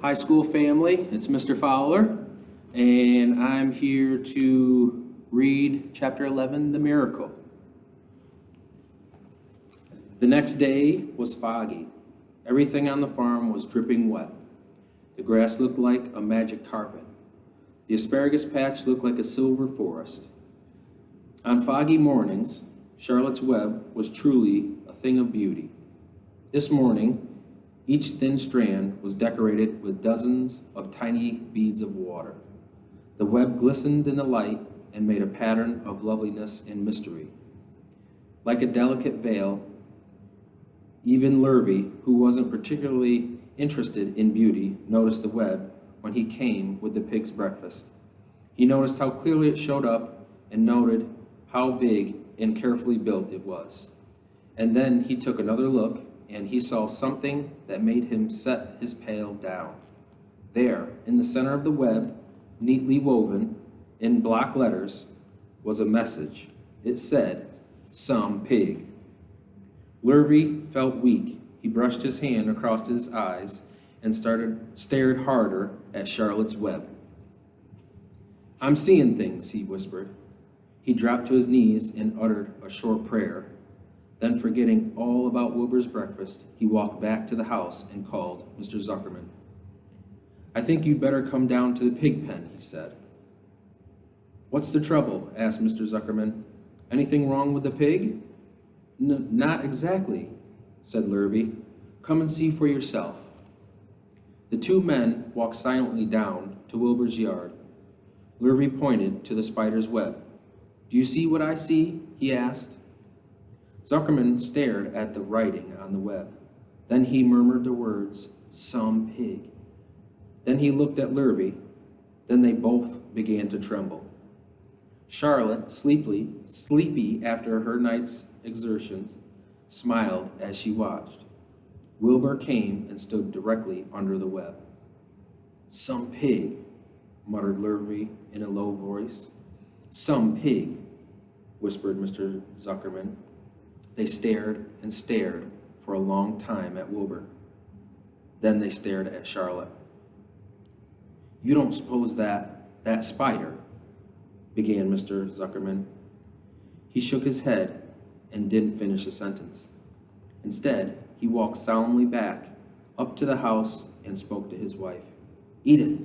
High school family, it's Mr. Fowler, and I'm here to read chapter 11, The Miracle. The next day was foggy. Everything on the farm was dripping wet. The grass looked like a magic carpet. The asparagus patch looked like a silver forest. On foggy mornings, Charlotte's Web was truly a thing of beauty. This morning, each thin strand was decorated with dozens of tiny beads of water. The web glistened in the light and made a pattern of loveliness and mystery. Like a delicate veil, even Lurvy, who wasn't particularly interested in beauty, noticed the web when he came with the pig's breakfast. He noticed how clearly it showed up and noted how big and carefully built it was. And then he took another look, and he saw something that made him set his pail down. There, in the center of the web, neatly woven in block letters, was a message. It said, "Some pig." Lurvy felt weak. He brushed his hand across his eyes and stared harder at Charlotte's Web. "I'm seeing things," he whispered. He dropped to his knees and uttered a short prayer. Then, forgetting all about Wilbur's breakfast, he walked back to the house and called Mr. Zuckerman. "I think you'd better come down to the pig pen," he said. "What's the trouble?" asked Mr. Zuckerman. "Anything wrong with the pig?" Not exactly," said Lurvy. "Come and see for yourself." The two men walked silently down to Wilbur's yard. Lurvy pointed to the spider's web. "Do you see what I see?" he asked. Zuckerman stared at the writing on the web. Then he murmured the words, "Some pig." Then he looked at Lurvy. Then they both began to tremble. Charlotte, sleepy after her night's exertions, smiled as she watched. Wilbur came and stood directly under the web. "Some pig," muttered Lurvy in a low voice. "Some pig," whispered Mr. Zuckerman. They stared and stared for a long time at Wilbur. Then they stared at Charlotte. "You don't suppose that spider," began Mr. Zuckerman. He shook his head and didn't finish the sentence. Instead, he walked solemnly back up to the house and spoke to his wife. "Edith,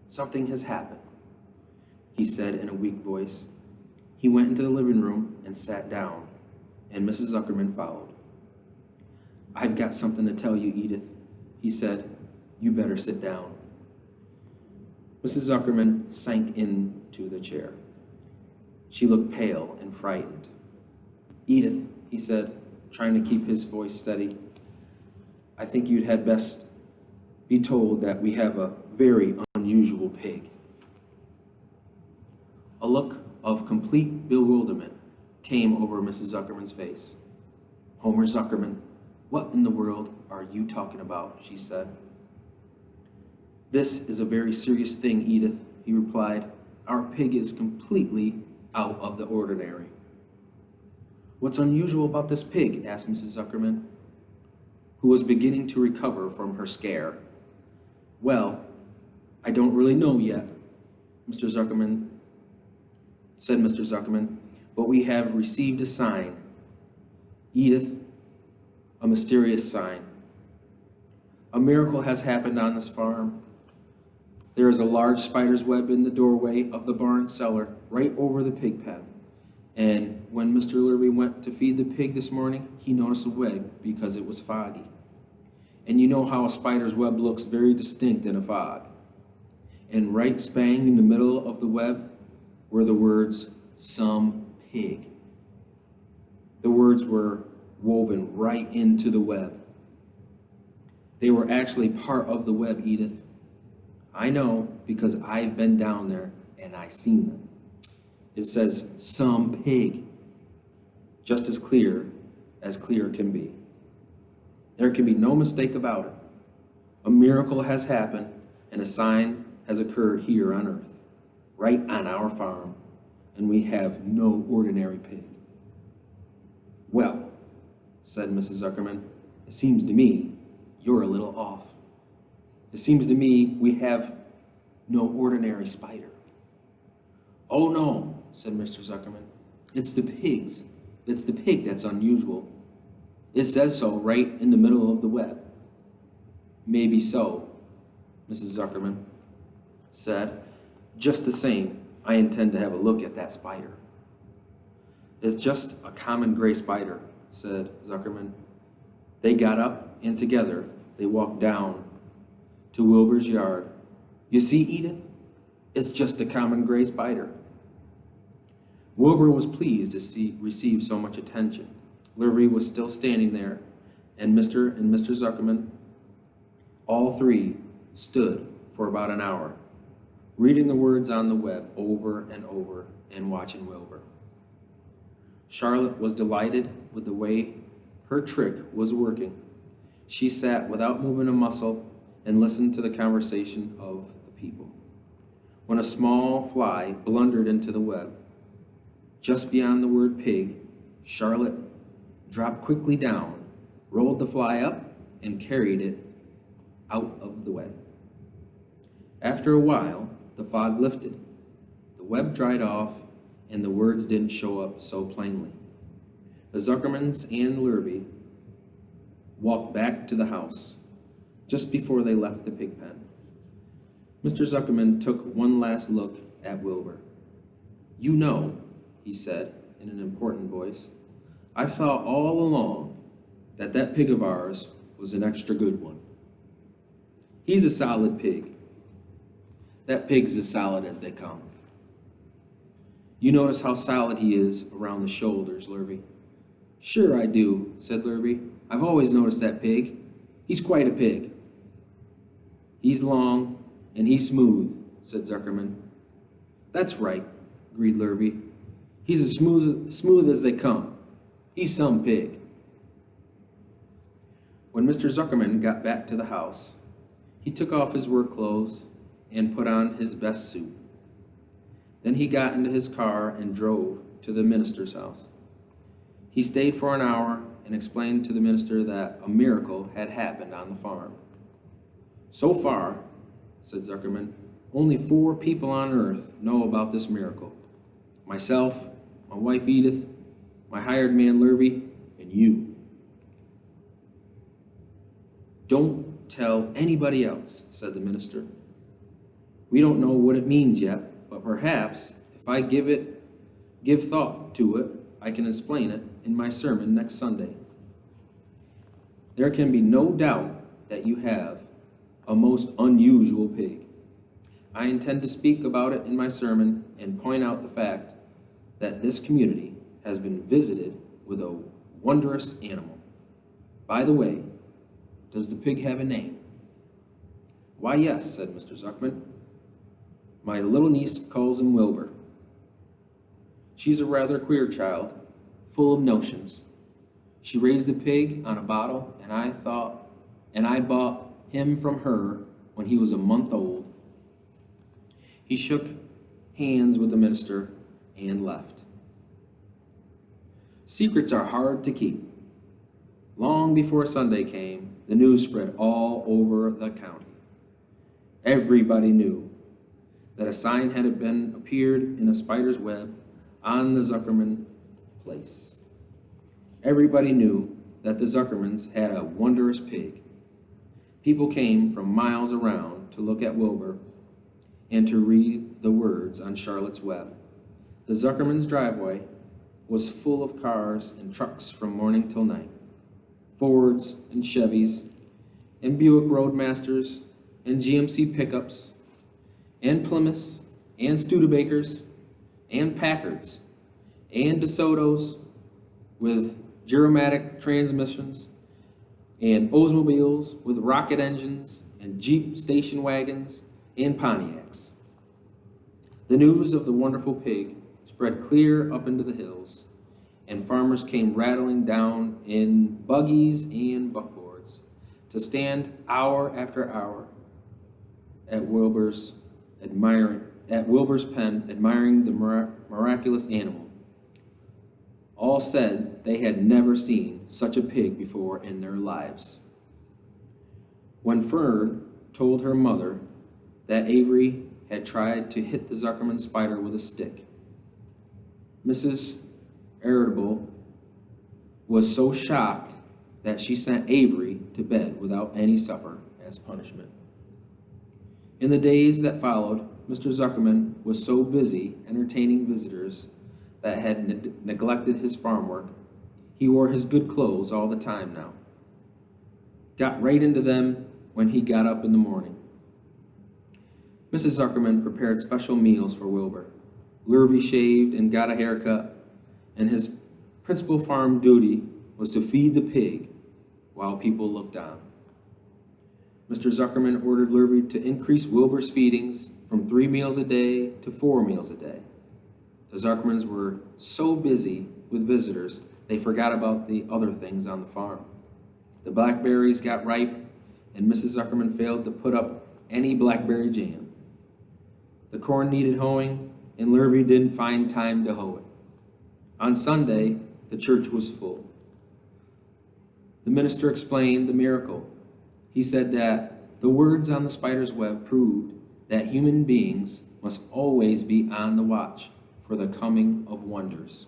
something has happened," he said in a weak voice. He went into the living room and sat down, and Mrs. Zuckerman followed. "I've got something to tell you, Edith," he said. "You better sit down." Mrs. Zuckerman sank into the chair. She looked pale and frightened. "Edith," he said, trying to keep his voice steady, "I think you'd had best be told that we have a very unusual pig." A look of complete bewilderment came over Mrs. Zuckerman's face. "Homer Zuckerman, what in the world are you talking about?" she said. "This is a very serious thing, Edith," he replied. "Our pig is completely out of the ordinary." "What's unusual about this pig?" asked Mrs. Zuckerman, who was beginning to recover from her scare. "Well, I don't really know yet," Mr. Zuckerman said, "but we have received a sign. Edith, a mysterious sign. A miracle has happened on this farm. There is a large spider's web in the doorway of the barn cellar, right over the pig pen. And when Mr. Lurvy went to feed the pig this morning, he noticed a web because it was foggy. And you know how a spider's web looks very distinct in a fog. And right spang in the middle of the web were the words, 'Some pig.' The words were woven right into the web. They were actually part of the web, Edith. I know because I've been down there and I've seen them. It says, 'Some pig,' just as clear can be. There can be no mistake about it. A miracle has happened and a sign has occurred here on earth, right on our farm, and we have no ordinary pig." "Well," said Mrs. Zuckerman, "it seems to me you're a little off." It seems to me we have no ordinary spider. Oh no, said Mr. Zuckerman. It's the pigs. It's the pig that's unusual. It says so right in the middle of the web. Maybe so, Mrs. Zuckerman said. Just the same, I intend to have a look at that spider. It's just a common gray spider, said Zuckerman. They got up, and together they walked down to Wilbur's yard. You see, Edith, it's just a common gray spider. Wilbur was pleased to receive so much attention. Lurvy was still standing there, and Mr. and Mr. Zuckerman, all three, stood for about an hour, reading the words on the web over and over and watching Wilbur. Charlotte was delighted with the way her trick was working. She sat without moving a muscle and listened to the conversation of the people. When a small fly blundered into the web, just beyond the word pig, Charlotte dropped quickly down, rolled the fly up, and carried it out of the web. After a while, the fog lifted. The web dried off, and the words didn't show up so plainly. The Zuckermans and Lurvy walked back to the house just before they left the pig pen. Mr. Zuckerman took one last look at Wilbur. You know, he said in an important voice, I've thought all along that that pig of ours was an extra good one. He's a solid pig. That pig's as solid as they come. You notice how solid he is around the shoulders, Lurvy? Sure I do, said Lurvy. I've always noticed that pig. He's quite a pig. He's long and he's smooth, said Zuckerman. That's right, agreed Lurvy. He's as smooth as they come. He's some pig. When Mr. Zuckerman got back to the house, he took off his work clothes and put on his best suit. Then he got into his car and drove to the minister's house. He stayed for an hour and explained to the minister that a miracle had happened on the farm. So far, said Zuckerman, only 4 people on earth know about this miracle. Myself, my wife Edith, my hired man Lurvy, and you. Don't tell anybody else, said the minister. We don't know what it means yet, but perhaps if I give thought to it, I can explain it in my sermon next Sunday. There can be no doubt that you have a most unusual pig. I intend to speak about it in my sermon and point out the fact that this community has been visited with a wondrous animal. By the way, does the pig have a name? Why, yes, said Mr. Zuckerman. My little niece calls him Wilbur. She's a rather queer child, full of notions. She raised the pig on a bottle, and I bought him from her when he was a month old. He shook hands with the minister and left. Secrets are hard to keep. Long before Sunday came, the news spread all over the county. Everybody knew that a sign had appeared in a spider's web on the Zuckerman place. Everybody knew that the Zuckermans had a wondrous pig. People came from miles around to look at Wilbur and to read the words on Charlotte's web. The Zuckermans' driveway was full of cars and trucks from morning till night. Fords and Chevys and Buick Roadmasters and GMC pickups and Plymouths and Studebakers and Packards and DeSotos with Giromatic transmissions and Oldsmobiles with rocket engines and Jeep station wagons and Pontiacs. The news of the wonderful pig spread clear up into the hills, and farmers came rattling down in buggies and buckboards to stand hour after hour at Wilbur's pen, admiring the miraculous animal. All said they had never seen such a pig before in their lives. When Fern told her mother that Avery had tried to hit the Zuckerman spider with a stick. Mrs. Irritable was so shocked that she sent Avery to bed without any supper as punishment. In the days that followed, Mr. Zuckerman was so busy entertaining visitors that had neglected his farm work. He wore his good clothes all the time now. Got right into them when he got up in the morning. Mrs. Zuckerman prepared special meals for Wilbur. Lurvy shaved and got a haircut, and his principal farm duty was to feed the pig while people looked on. Mr. Zuckerman ordered Lurvy to increase Wilbur's feedings from 3 meals a day to 4 meals a day. The Zuckermans were so busy with visitors, they forgot about the other things on the farm. The blackberries got ripe, and Mrs. Zuckerman failed to put up any blackberry jam. The corn needed hoeing, and Lurvy didn't find time to hoe it. On Sunday, the church was full. The minister explained the miracle. He said that the words on the spider's web proved that human beings must always be on the watch for the coming of wonders.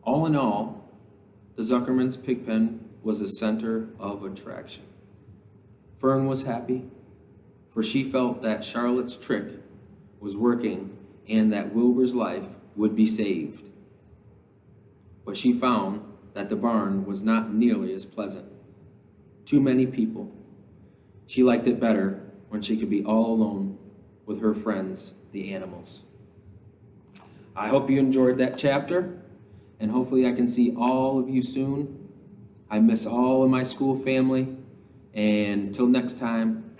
All in all, the Zuckerman's pig pen was a center of attraction. Fern was happy, for she felt that Charlotte's trick was working and that Wilbur's life would be saved. But she found that the barn was not nearly as pleasant. Too many people. She liked it better when she could be all alone with her friends, the animals. I hope you enjoyed that chapter, and hopefully I can see all of you soon. I miss all of my school family, and until next time,